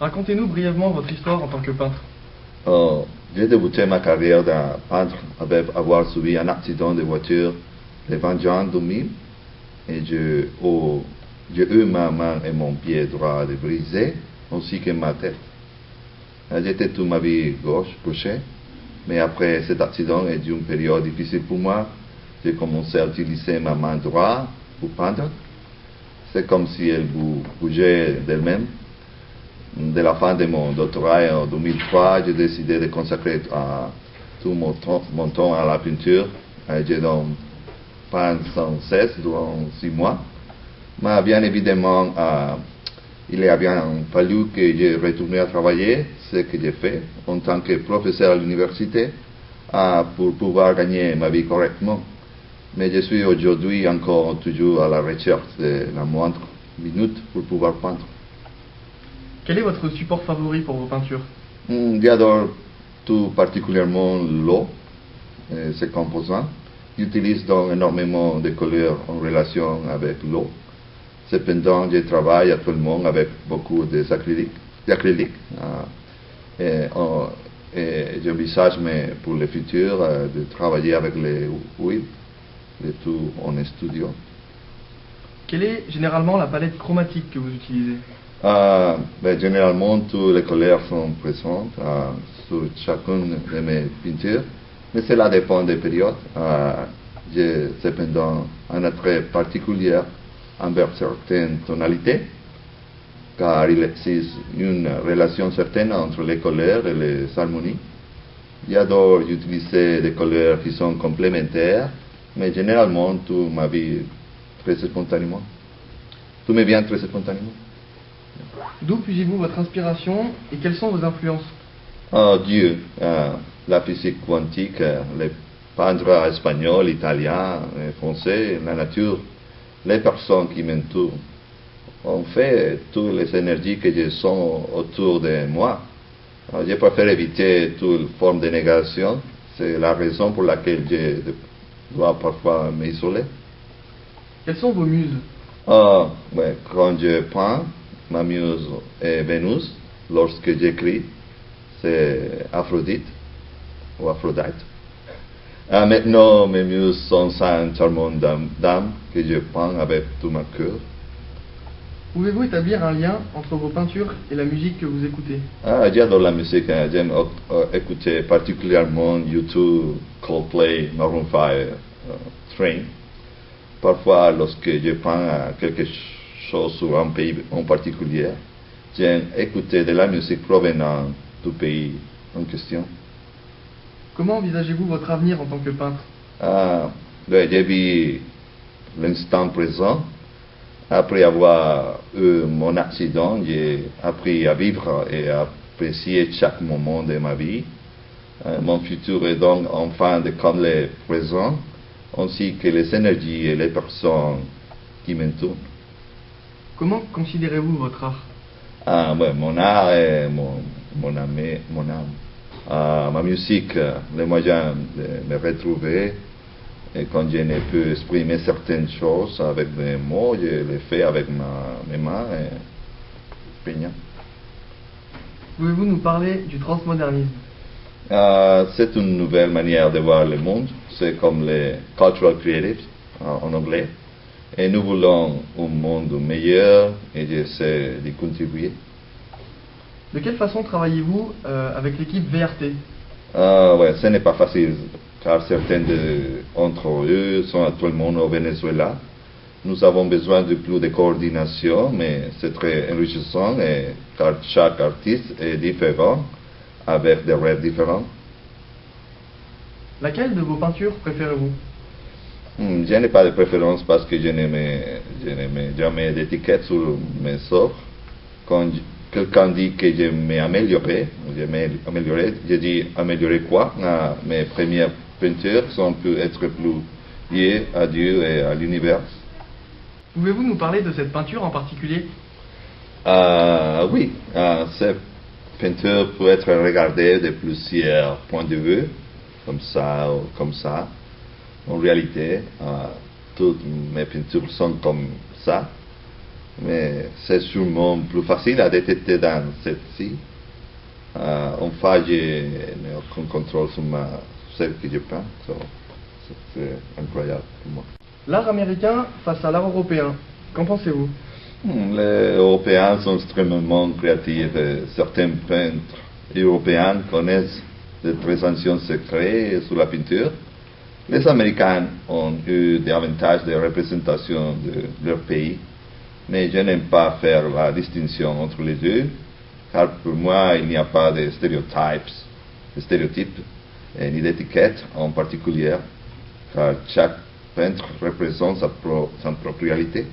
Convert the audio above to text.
Racontez-nous brièvement votre histoire en tant que peintre. J'ai débuté ma carrière d'un peintre avec avoir subi un accident de voiture le 20 juin 2000 et j'ai eu ma main et mon pied droit de brisé, ainsi que ma tête. J'étais toute ma vie gaucher, mais après cet accident et d'une période difficile pour moi, j'ai commencé à utiliser ma main droite pour peindre. C'est comme si elle bougeait d'elle-même. Dès la fin de mon doctorat en 2003, j'ai décidé de consacrer tout mon temps à la peinture. J'ai donc peint sans cesse durant 6 mois. Mais bien évidemment, il a bien fallu que je retourne à travailler, ce que j'ai fait en tant que professeur à l'université, pour pouvoir gagner ma vie correctement. Mais je suis aujourd'hui encore toujours à la recherche de la moindre minute pour pouvoir peindre. Quel est votre support favori pour vos peintures? J'adore tout particulièrement l'eau et ses composants. J'utilise donc énormément de couleurs en relation avec l'eau. Cependant, je travaille actuellement avec beaucoup d'acrylique. Et j'envisage pour le futur de travailler avec les huiles, et tout en studio. Quelle est généralement la palette chromatique que vous utilisez? Généralement, toutes les couleurs sont présentes sur chacune de mes peintures, mais cela dépend des périodes. J'ai cependant un attrait particulier envers certaines tonalités, car il existe une relation certaine entre les couleurs et les harmonies. J'adore utiliser des couleurs qui sont complémentaires, mais généralement tout ma vie très spontanément. Tout me vient très spontanément. D'où puisez-vous votre inspiration et quelles sont vos influences? Dieu, la physique quantique, les peintres espagnols, italiens, français, la nature, les personnes qui m'entourent. En fait, toutes les énergies que je sens autour de moi. Je préfère éviter toute forme de négation. C'est la raison pour laquelle je dois parfois m'isoler. Quelles sont vos muses? Quand je peins, ma muse est Vénus. Lorsque j'écris, c'est Aphrodite ou Aphrodite. Maintenant, mes muses sont cinq charmantes dames que je peins avec tout mon cœur. Pouvez-vous établir un lien entre vos peintures et la musique que vous écoutez? J'adore la musique. J'aime écouter particulièrement YouTube, Coldplay, Maroon 5, Train. Parfois, lorsque je peins quelque chose sur un pays en particulier, j'aime écouter de la musique provenant du pays en question. Comment envisagez-vous votre avenir en tant que peintre? J'ai vu l'instant présent. Après avoir eu mon accident, j'ai appris à vivre et à apprécier chaque moment de ma vie. Mon futur est donc enfin de comme le présent, ainsi que les énergies et les personnes qui m'entourent. Comment considérez-vous votre art? Mon art est mon âme. Ma musique, les moyens de me retrouver. Et quand je ne peux exprimer certaines choses avec des mots, je les fais avec mes mains et peignant. Pouvez-vous nous parler du transmodernisme? C'est une nouvelle manière de voir le monde. C'est comme les cultural creatives en anglais. Et nous voulons un monde meilleur et j'essaie d'y contribuer. De quelle façon travaillez-vous avec l'équipe VRT? Ce n'est pas facile, car certains d'entre eux sont actuellement au Venezuela. Nous avons besoin de plus de coordination, mais c'est très enrichissant car chaque artiste est différent, avec des rêves différents. Laquelle de vos peintures préférez-vous? Je n'ai pas de préférence parce que je ne mets jamais d'étiquette sur mes œuvres. Quand quelqu'un dit que je m'ai amélioré, je dis améliorer quoi? Mes premières peintures peut être plus liées à Dieu et à l'univers. Pouvez-vous nous parler de cette peinture en particulier? Oui, cette peinture peut être regardée de plusieurs points de vue, comme ça ou comme ça. En réalité, toutes mes peintures sont comme ça. mais c'est sûrement plus facile à détecter dans celle-ci. Enfin, je n'ai aucun contrôle sur celle que je peins. C'est incroyable pour moi. L'art américain face à l'art européen, qu'en pensez-vous? Les Européens sont extrêmement créatifs et certains peintres européens connaissent de très anciens secrets sur la peinture. Les Américains ont eu des avantages de représentation de leur pays, mais je n'aime pas faire la distinction entre les deux, car pour moi il n'y a pas de stéréotypes ni d'étiquettes en particulier, car chaque peintre représente sa propre réalité.